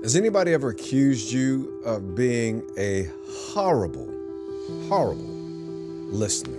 Has anybody ever accused you of being a horrible listener?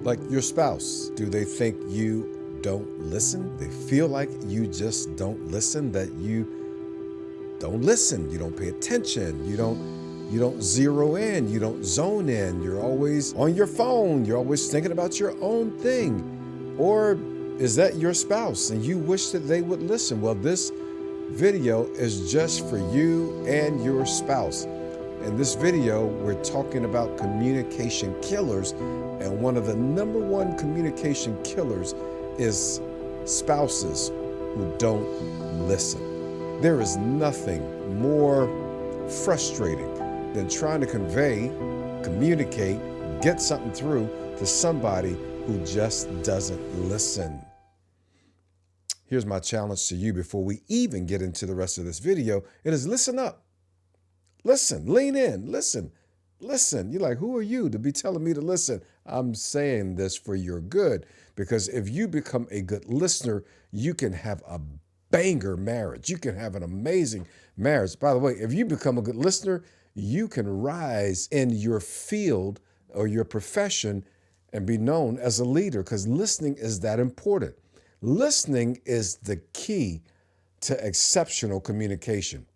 Like your spouse, do they think you don't listen? They feel like you just don't listen, that you don't listen, you don't pay attention, you don't zero in, you don't zone in, you're always on your phone, you're always thinking about your own thing. Or is that your spouse and you wish that they would listen? Well, this video is just for you and your spouse. In this video, we're talking about communication killers, and one of the number one communication killers is spouses who don't listen. There is nothing more frustrating than trying to convey, communicate, get something through to somebody who just doesn't listen. Here's my challenge to you before we even get into the rest of this video. It is listen up. Listen, lean in, listen. You're like, who are you to be telling me to listen? I'm saying this for your good, because if you become a good listener, you can have a banger marriage. You can have an amazing marriage. By the way, if you become a good listener, you can rise in your field or your profession and be known as a leader, because listening is that important. Listening is the key to exceptional communication.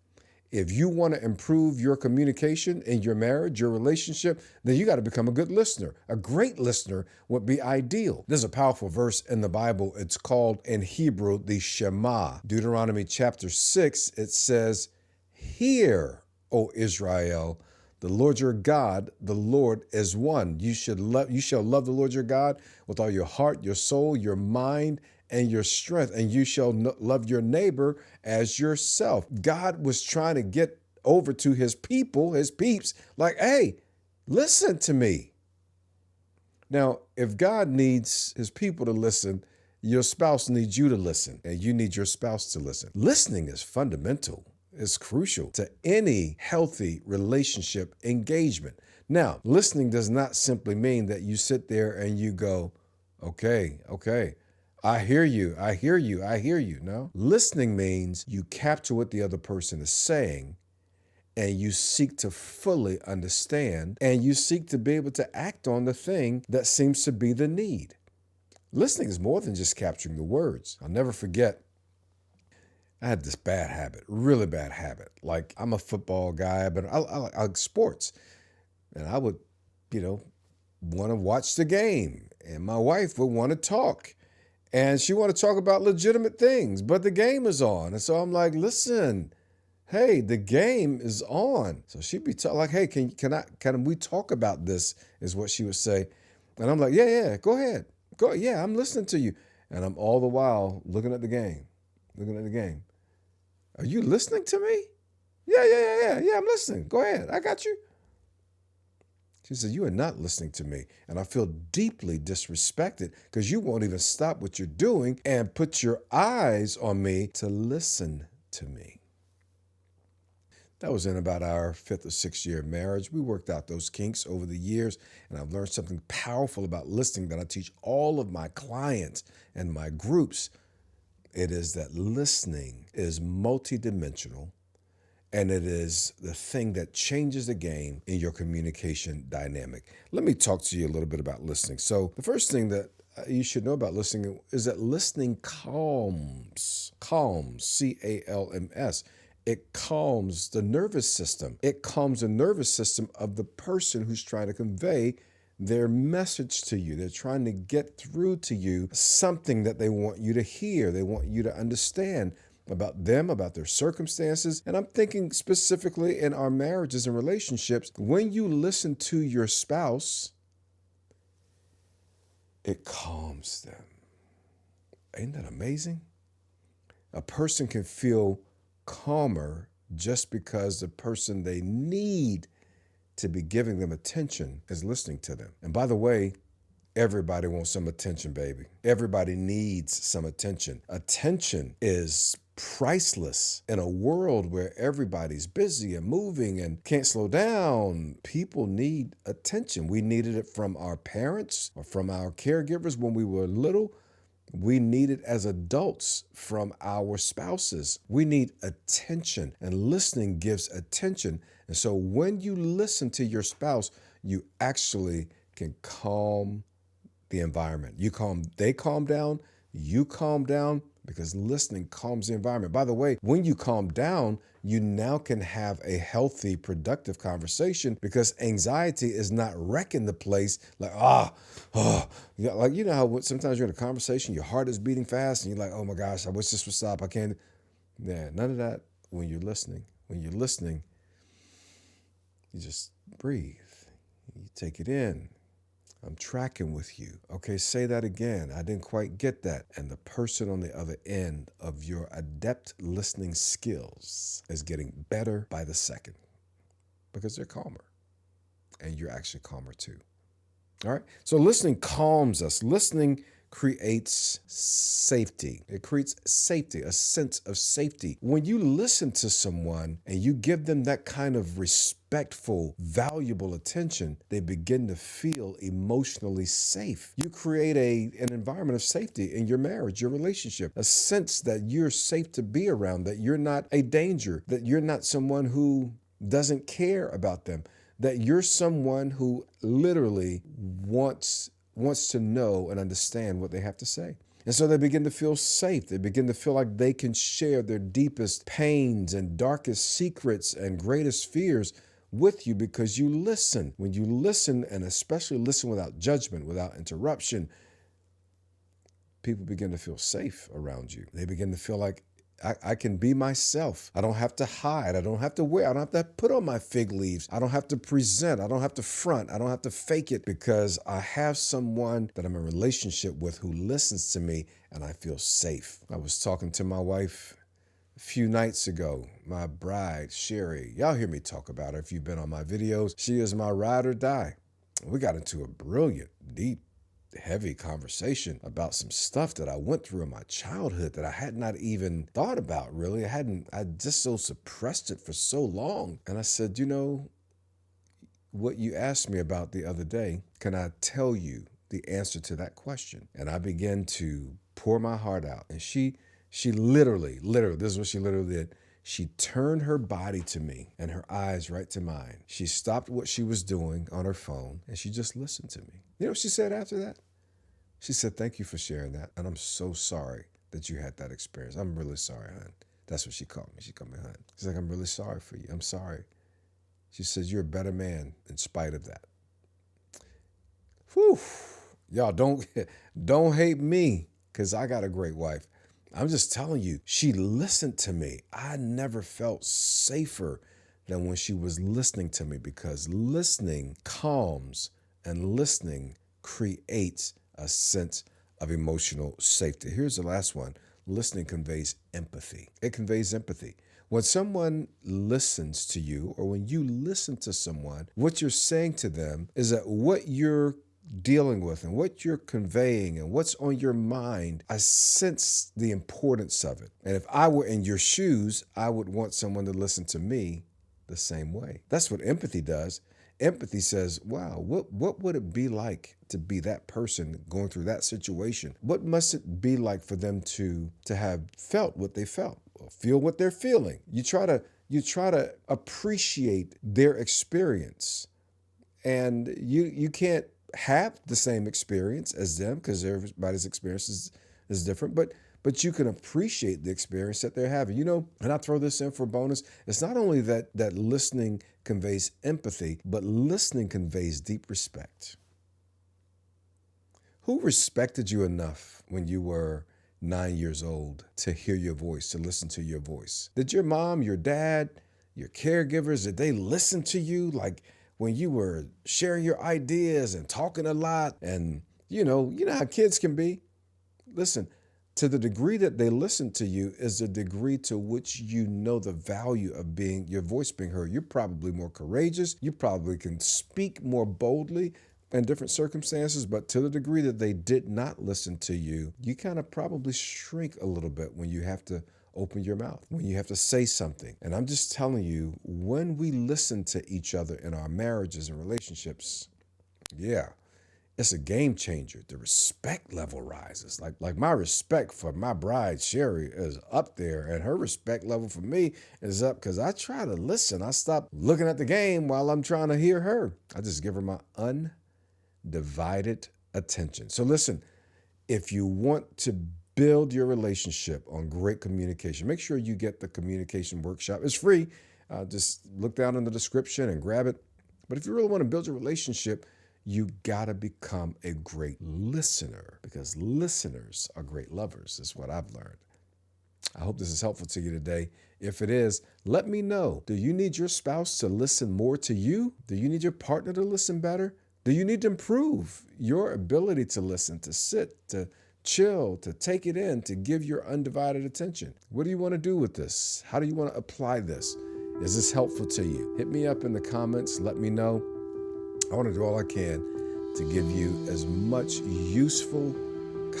If you want to improve your communication in your marriage, your relationship, then you got to become a good listener. A great listener would be ideal. There's a powerful verse in the Bible. It's called in Hebrew the Shema. Deuteronomy chapter 6, it says, "Hear, O Israel, the Lord your God, the Lord is one. You shall love the Lord your God with all your heart, your soul, your mind, and your strength, and you shall love your neighbor as yourself." God was trying to get over to his people, his peeps, like, hey, listen to me. Now, if God needs his people to listen, your spouse needs you to listen, and you need your spouse to listen. Listening is fundamental. It's crucial to any healthy relationship engagement. Now, listening does not simply mean that you sit there and you go, okay, I hear you. No, listening means you capture what the other person is saying, and you seek to fully understand, and you seek to be able to act on the thing that seems to be the need. Listening is more than just capturing the words. I'll never forget, I had this bad habit, really bad habit. Like, I'm a football guy, but I like sports. And I would, want to watch the game, and my wife would want to talk. And she want to talk about legitimate things, but the game is on. And so I'm like, listen, hey, the game is on. So she'd be like, hey, can we talk about this, is what she would say. And I'm like, yeah, go ahead. Yeah, I'm listening to you. And I'm all the while looking at the game. Are you listening to me? Yeah, I'm listening. Go ahead. I got you. She said, you are not listening to me. And I feel deeply disrespected because you won't even stop what you're doing and put your eyes on me to listen to me. That was in about our 5th or 6th year of marriage. We worked out those kinks over the years, and I've learned something powerful about listening that I teach all of my clients and my groups. It is that listening is multidimensional, and it is the thing that changes the game in your communication dynamic. Let me talk to you a little bit about listening. So the first thing that you should know about listening is that listening calms, C-A-L-M-S. It calms the nervous system. It calms the nervous system of the person who's trying to convey their message to you. They're trying to get through to you something that they want you to hear. They want you to understand about them, about their circumstances. And I'm thinking specifically in our marriages and relationships, when you listen to your spouse, it calms them. Ain't that amazing? A person can feel calmer just because the person they need to be giving them attention is listening to them. And by the way, everybody wants some attention, baby. Everybody needs some attention. Attention is priceless in a world where everybody's busy and moving and can't slow down. People need attention. We needed it from our parents or from our caregivers when we were little. We need it as adults from our spouses. We need attention, and listening gives attention. And so when you listen to your spouse, you actually can calm the environment. They calm down, you calm down because listening calms the environment. By the way, when you calm down, you now can have a healthy, productive conversation because anxiety is not wrecking the place like, like, you know how sometimes you're in a conversation, your heart is beating fast and you're like, oh my gosh, I wish this would stop. I can't. Yeah, none of that when you're listening. When you're listening, you just breathe. You take it in. I'm tracking with you. Okay, say that again. I didn't quite get that. And the person on the other end of your adept listening skills is getting better by the second because they're calmer. And you're actually calmer too. All right. So listening calms us. Listening creates safety. It creates safety, a sense of safety. When you listen to someone and you give them that kind of respectful, valuable attention, they begin to feel emotionally safe. You create an environment of safety in your marriage, your relationship, a sense that you're safe to be around, that you're not a danger, that you're not someone who doesn't care about them, that you're someone who literally wants to know and understand what they have to say. And so they begin to feel safe. They begin to feel like they can share their deepest pains and darkest secrets and greatest fears with you because you listen. When you listen, and especially listen without judgment, without interruption, people begin to feel safe around you. They begin to feel like I can be myself. I don't have to hide. I don't have to wear. I don't have to put on my fig leaves. I don't have to present. I don't have to front. I don't have to fake it because I have someone that I'm in a relationship with who listens to me and I feel safe. I was talking to my wife a few nights ago, my bride, Sherry. Y'all hear me talk about her if you've been on my videos. She is my ride or die. We got into a brilliant, deep, heavy conversation about some stuff that I went through in my childhood that I had not even thought about really. I just so suppressed it for so long. And I said, you know, what you asked me about the other day, can I tell you the answer to that question? And I began to pour my heart out. And she literally, this is what she literally did. She turned her body to me and her eyes right to mine. She stopped what she was doing on her phone and she just listened to me. You know what she said after that? She said, thank you for sharing that. And I'm so sorry that you had that experience. I'm really sorry, hon. That's what she called me. She called me hon. She's like, I'm really sorry for you. I'm sorry. She says, you're a better man in spite of that. Whew. Y'all don't hate me because I got a great wife. I'm just telling you, she listened to me. I never felt safer than when she was listening to me because listening calms and listening creates a sense of emotional safety. Here's the last one. Listening conveys empathy. It conveys empathy. When someone listens to you or when you listen to someone, what you're saying to them is that what you're dealing with and what you're conveying and what's on your mind, I sense the importance of it. And if I were in your shoes, I would want someone to listen to me the same way. That's what empathy does. Empathy says, wow, what would it be like to be that person going through that situation? What must it be like for them to have felt what they felt, or feel what they're feeling? You try to appreciate their experience. And you can't have the same experience as them because everybody's experience is different, but you can appreciate the experience that they're having. You know, and I throw this in for a bonus. It's not only that listening conveys empathy, but listening conveys deep respect. Who respected you enough when you were 9 years old to hear your voice, to listen to your voice? Did your mom, your dad, your caregivers, did they listen to you like when you were sharing your ideas and talking a lot? And you know how kids can be. Listen, to the degree that they listen to you is the degree to which you know the value of your voice being heard. You're probably more courageous. You probably can speak more boldly in different circumstances, but to the degree that they did not listen to you, you kind of probably shrink a little bit when you have to open your mouth, when you have to say something. And I'm just telling you, when we listen to each other in our marriages and relationships, yeah, It's a game changer. The respect level rises. Like my respect for my bride, Sherry, is up there, and her respect level for me is up because I try to listen. I stop looking at the game while I'm trying to hear her. I just give her my undivided attention. So listen, if you want to build your relationship on great communication, make sure you get the communication workshop. It's free. Just look down in the description and grab it. But if you really want to build your relationship, you got to become a great listener, because listeners are great lovers, is what I've learned. I hope this is helpful to you today. If it is, let me know. Do you need your spouse to listen more to you? Do you need your partner to listen better? Do you need to improve your ability to listen, to sit, to chill, to take it in, to give your undivided attention? What do you want to do with this? How do you want to apply this? Is this helpful to you? Hit me up in the comments. Let me know. I want to do all I can to give you as much useful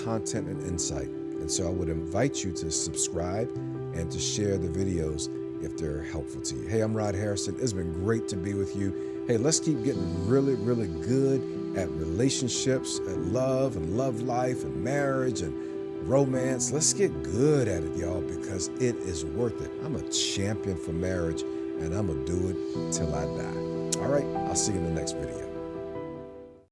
content and insight. And so I would invite you to subscribe and to share the videos if they're helpful to you. Hey, I'm Hairston. It's been great to be with you. Hey, let's keep getting really, really good at relationships, at love and love life and marriage and romance. Let's get good at it, y'all, because it is worth it. I'm a champion for marriage, and I'm going to do it till I die. All right, I'll see you in the next video.